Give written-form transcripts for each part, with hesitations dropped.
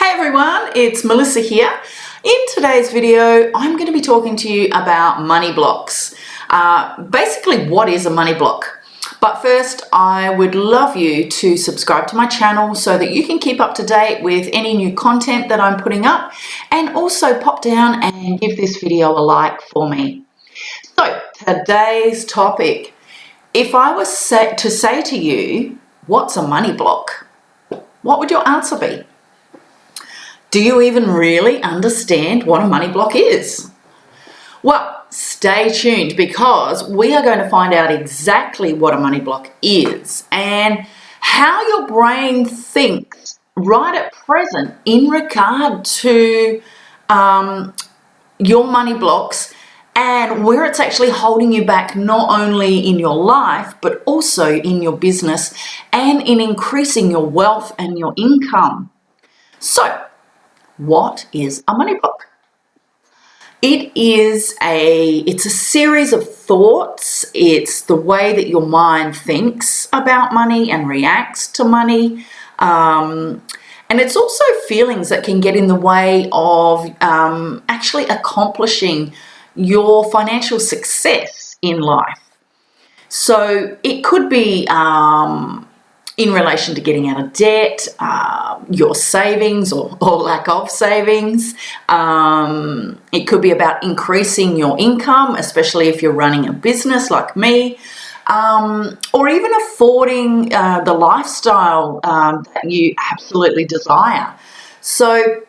Hey everyone, it's Melissa here. In today's video, I'm going to be talking to you about money blocks. Basically, what is a money block? But first, I would love you to subscribe to my channel so that you can keep up to date with any new content that I'm putting up, and also pop down and give this video a like for me. So, today's topic. If I was to say to you, what's a money block? What would your answer be? Do you even really understand what a money block is? Well, stay tuned because we are going to find out exactly what a money block is and how your brain thinks right at present in regard to your money blocks and where it's actually holding you back, not only in your life but also in your business and in increasing your wealth and your income. So, what is a money block? It's a series of thoughts. It's the way that your mind thinks about money and reacts to money. And it's also feelings that can get in the way of actually accomplishing your financial success in life. So it could be in relation to getting out of debt, your savings or lack of savings. It could be about increasing your income, especially if you're running a business like me, or even affording the lifestyle that you absolutely desire. So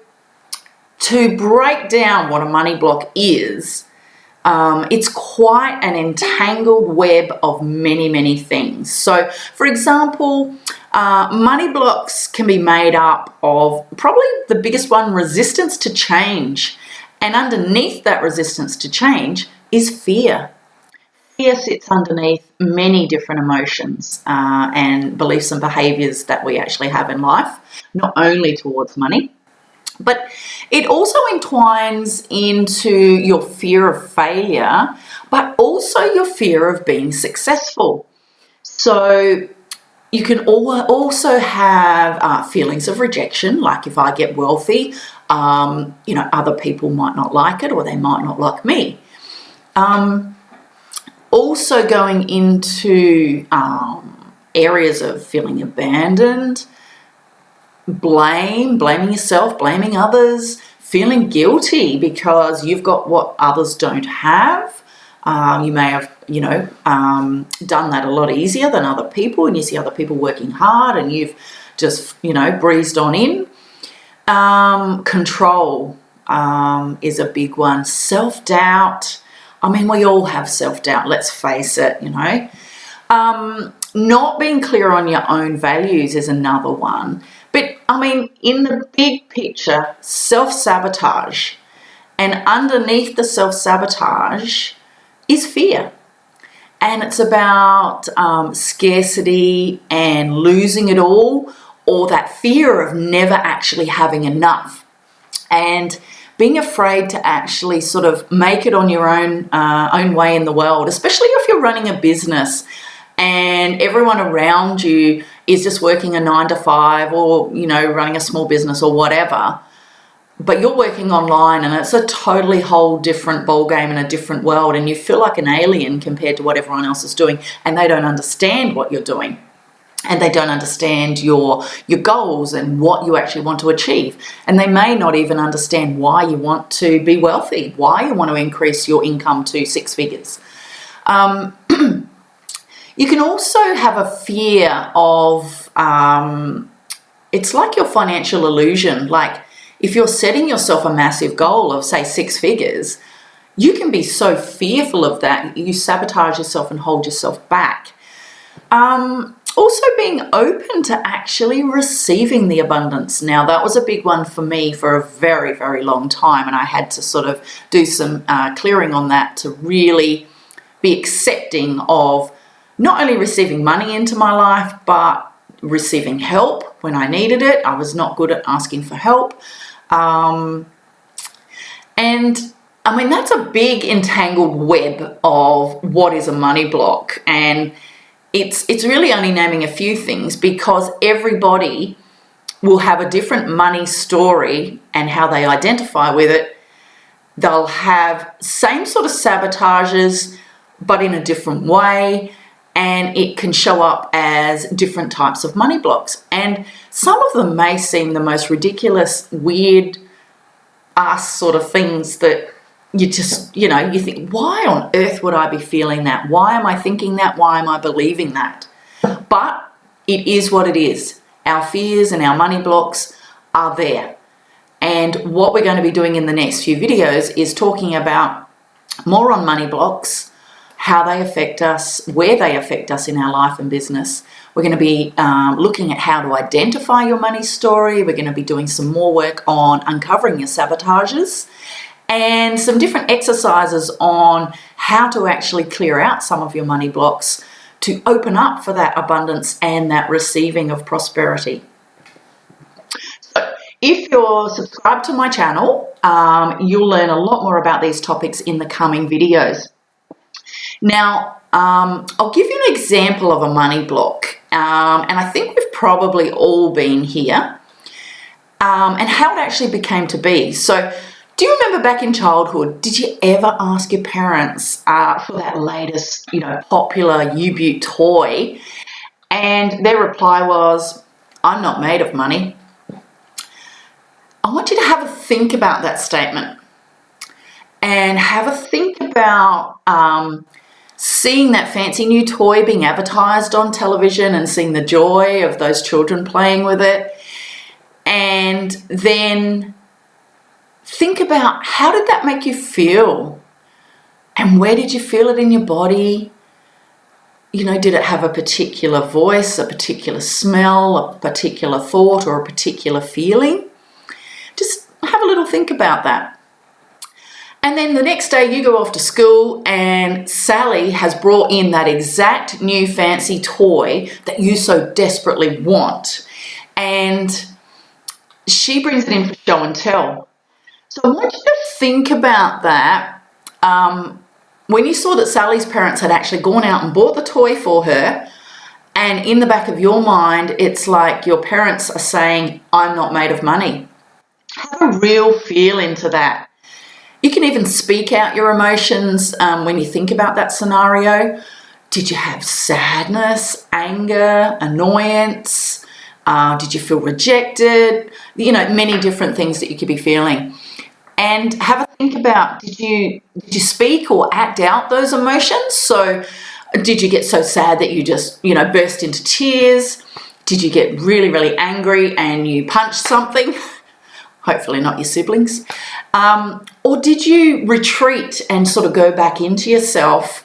to break down what a money block is, it's quite an entangled web of many things. So, for example, money blocks can be made up of probably the biggest one, resistance to change. And underneath that resistance to change is fear. Fear sits underneath many different emotions and beliefs and behaviours that we actually have in life, not only towards money. But it also entwines into your fear of failure, but also your fear of being successful. So you can also have feelings of rejection, like if I get wealthy, other people might not like it or they might not like me. Also going into areas of feeling abandoned, blaming yourself, blaming others, feeling guilty because you've got what others don't have. You may have, done that a lot easier than other people, and you see other people working hard and you've just, breezed on in. Control is a big one. Self-doubt. I mean, we all have self-doubt, let's face it, Not being clear on your own values is another one. But, in the big picture, self-sabotage. And underneath the self-sabotage is fear. And it's about scarcity and losing it all, or that fear of never actually having enough. And being afraid to actually sort of make it on your own way in the world, especially if you're running a business and everyone around you is just working a 9-to-5 or, running a small business or whatever, but you're working online and it's a totally whole different ballgame in a different world, and you feel like an alien compared to what everyone else is doing, and they don't understand what you're doing. And they don't understand your goals and what you actually want to achieve. And they may not even understand why you want to be wealthy, why you want to increase your income to 6 figures. You can also have a fear of, it's like your financial illusion. Like if you're setting yourself a massive goal of, say, 6 figures, you can be so fearful of that, you sabotage yourself and hold yourself back. Also being open to actually receiving the abundance. Now, that was a big one for me for a very, very long time, and I had to sort of do some clearing on that to really be accepting of not only receiving money into my life, but receiving help when I needed it. I was not good at asking for help. That's a big entangled web of what is a money block. And it's really only naming a few things because everybody will have a different money story and how they identify with it. They'll have same sort of sabotages, but in a different way, and it can show up as different types of money blocks. And some of them may seem the most ridiculous, weird ass sort of things that you just, you think, why on earth would I be feeling that? Why am I thinking that? Why am I believing that? But it is what it is. Our fears and our money blocks are there. And what we're going to be doing in the next few videos is talking about more on money blocks, how they affect us, where they affect us in our life and business. We're going to be looking at how to identify your money story. We're going to be doing some more work on uncovering your sabotages and some different exercises on how to actually clear out some of your money blocks to open up for that abundance and that receiving of prosperity. So if you're subscribed to my channel, you'll learn a lot more about these topics in the coming videos. Now, I'll give you an example of a money block, and I think we've probably all been here, and how it actually became to be. So, do you remember back in childhood, did you ever ask your parents for that latest, popular U-Butte toy, and their reply was, "I'm not made of money"? I want you to have a think about that statement and have a think about seeing that fancy new toy being advertised on television and seeing the joy of those children playing with it. And then think about, how did that make you feel? And where did you feel it in your body? Did it have a particular voice, a particular smell, a particular thought, or a particular feeling? Just have a little think about that. And then the next day you go off to school and Sally has brought in that exact new fancy toy that you so desperately want. And she brings it in for show and tell. So I want you to think about that. When you saw that Sally's parents had actually gone out and bought the toy for her, and in the back of your mind, it's like your parents are saying, "I'm not made of money." Have a real feel into that. You can even speak out your emotions when you think about that scenario. Did you have sadness, anger, annoyance? Did you feel rejected? Many different things that you could be feeling. And have a think about, did you speak or act out those emotions? So did you get so sad that you just, burst into tears? Did you get really, really angry and you punched something? Hopefully not your siblings. Or did you retreat and sort of go back into yourself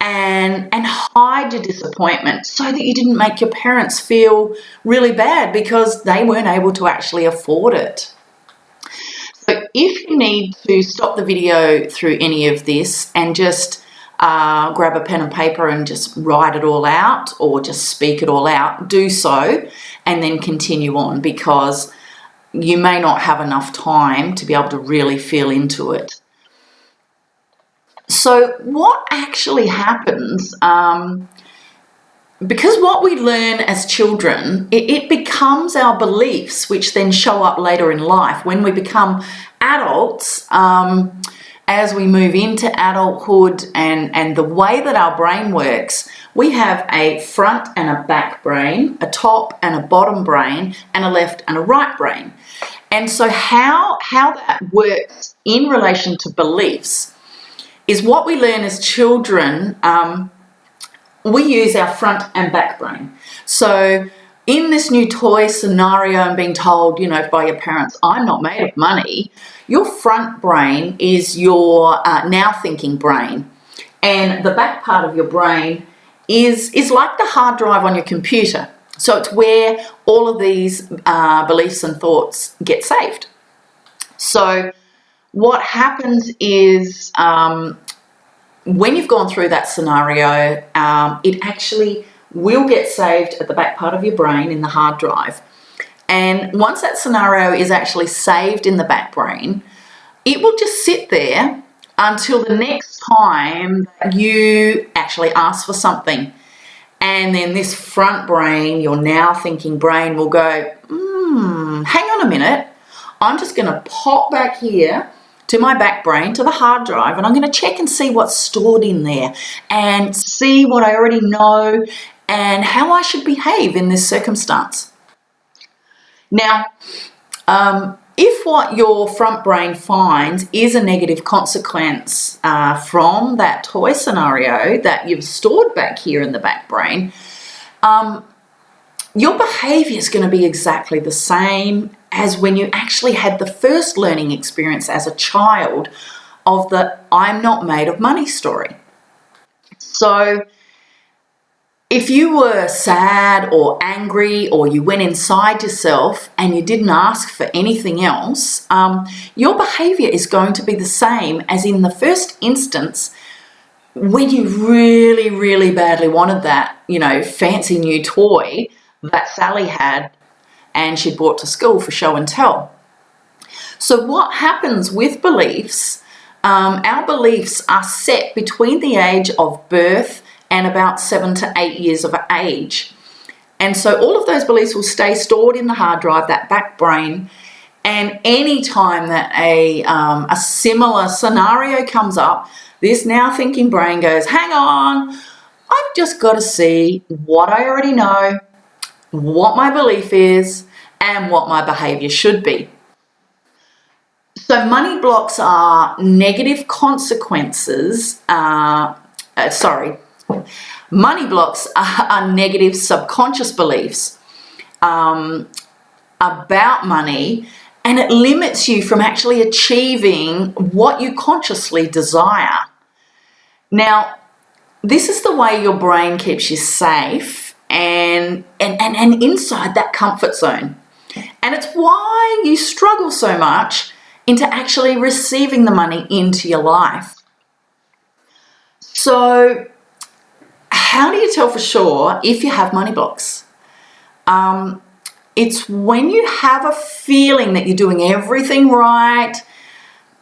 and hide your disappointment so that you didn't make your parents feel really bad because they weren't able to actually afford it? So if you need to stop the video through any of this and just grab a pen and paper and just write it all out or just speak it all out, do so and then continue on, because you may not have enough time to be able to really feel into it. So what actually happens, because what we learn as children, it becomes our beliefs, which then show up later in life. When we become adults, as we move into adulthood and the way that our brain works, we have a front and a back brain, a top and a bottom brain, and a left and a right brain. And so how that works in relation to beliefs is what we learn as children. We use our front and back brain. So in this new toy scenario and being told, by your parents, "I'm not made of money," your front brain is your now thinking brain. And the back part of your brain is like the hard drive on your computer. So it's where all of these beliefs and thoughts get saved. So what happens is when you've gone through that scenario, it actually will get saved at the back part of your brain in the hard drive. And once that scenario is actually saved in the back brain, it will just sit there until the next time you actually ask for something. And then this front brain, your now thinking brain, will go, hang on a minute, I'm just going to pop back here to my back brain, to the hard drive, and I'm going to check and see what's stored in there and see what I already know and how I should behave in this circumstance. Now, if what your front brain finds is a negative consequence from that toy scenario that you've stored back here in the back brain, your behavior is going to be exactly the same as when you actually had the first learning experience as a child of the I'm not made of money story. So if you were sad or angry or you went inside yourself and you didn't ask for anything else, your behavior is going to be the same as in the first instance when you really, really badly wanted that, fancy new toy that Sally had and she'd brought to school for show and tell. So what happens with beliefs, our beliefs are set between the age of birth and about 7 to 8 years of age. And so all of those beliefs will stay stored in the hard drive, that back brain, and any time that a similar scenario comes up, this now thinking brain goes, hang on, I've just got to see what I already know, what my belief is, and what my behavior should be. So money blocks are negative consequences, money blocks are negative subconscious beliefs about money, and it limits you from actually achieving what you consciously desire. Now, this is the way your brain keeps you safe and inside that comfort zone. And it's why you struggle so much into actually receiving the money into your life. So, how do you tell for sure if you have money blocks? It's when you have a feeling that you're doing everything right,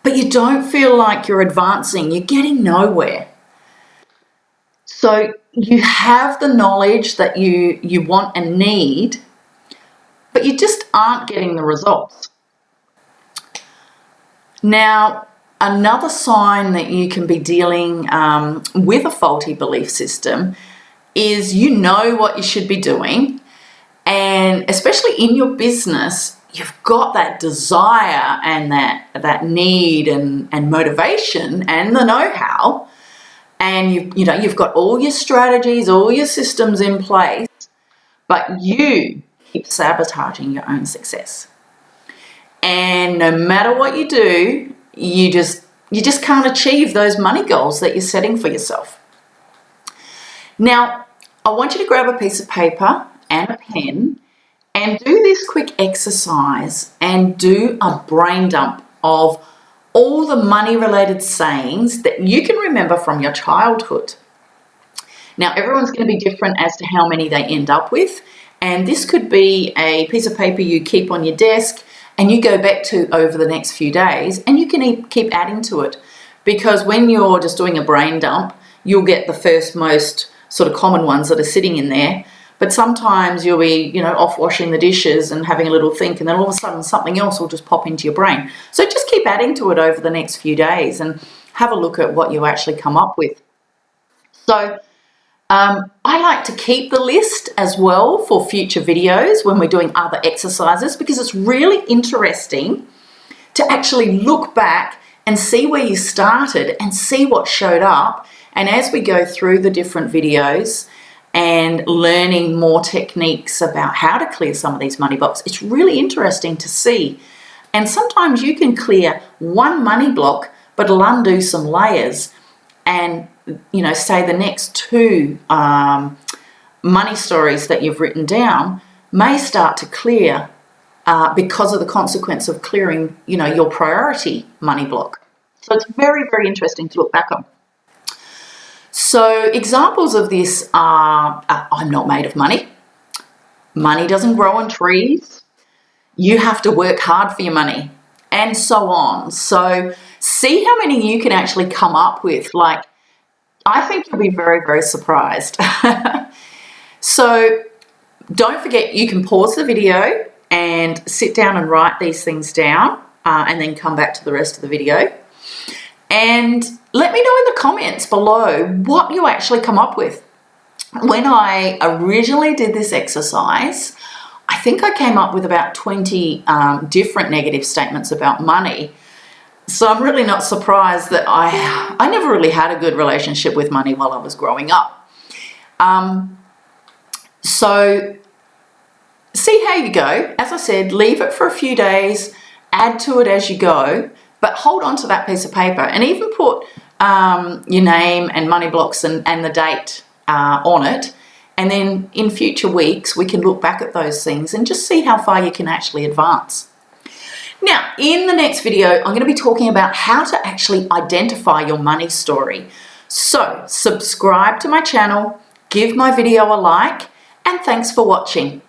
but you don't feel like you're advancing, you're getting nowhere. So you have the knowledge that you want and need, but you just aren't getting the results. Now, another sign that you can be dealing with a faulty belief system is you know what you should be doing, and especially in your business, you've got that desire and that need and motivation and the know-how, and you've got all your strategies, all your systems in place, but you keep sabotaging your own success. And no matter what you do, you just can't achieve those money goals that you're setting for yourself. Now, I want you to grab a piece of paper and a pen and do this quick exercise and do a brain dump of all the money-related sayings that you can remember from your childhood. Now, everyone's going to be different as to how many they end up with, and this could be a piece of paper you keep on your desk and you go back to over the next few days, and you can keep adding to it, because when you're just doing a brain dump, you'll get the first most sort of common ones that are sitting in there, but sometimes you'll be, off washing the dishes and having a little think, and then all of a sudden something else will just pop into your brain. So just keep adding to it over the next few days and have a look at what you actually come up with. So I like to keep the list as well for future videos when we're doing other exercises, because it's really interesting to actually look back and see where you started and see what showed up. And as we go through the different videos and learning more techniques about how to clear some of these money blocks, it's really interesting to see. And sometimes you can clear one money block, but it'll undo some layers, and say the next two money stories that you've written down may start to clear because of the consequence of clearing, your priority money block. So it's very, very interesting to look back on. So examples of this are, I'm not made of money. Money doesn't grow on trees. You have to work hard for your money, and so on. So see how many you can actually come up with. I think you'll be very, very surprised. So don't forget, you can pause the video and sit down and write these things down and then come back to the rest of the video. And let me know in the comments below what you actually come up with. When I originally did this exercise, I think I came up with about 20 different negative statements about money. So I'm really not surprised that I never really had a good relationship with money while I was growing up. So see how you go. As I said, leave it for a few days, add to it as you go, but hold on to that piece of paper and even put your name and money blocks and the date on it. And then in future weeks, we can look back at those things and just see how far you can actually advance. Now, in the next video, I'm going to be talking about how to actually identify your money story. So subscribe to my channel, give my video a like, and thanks for watching.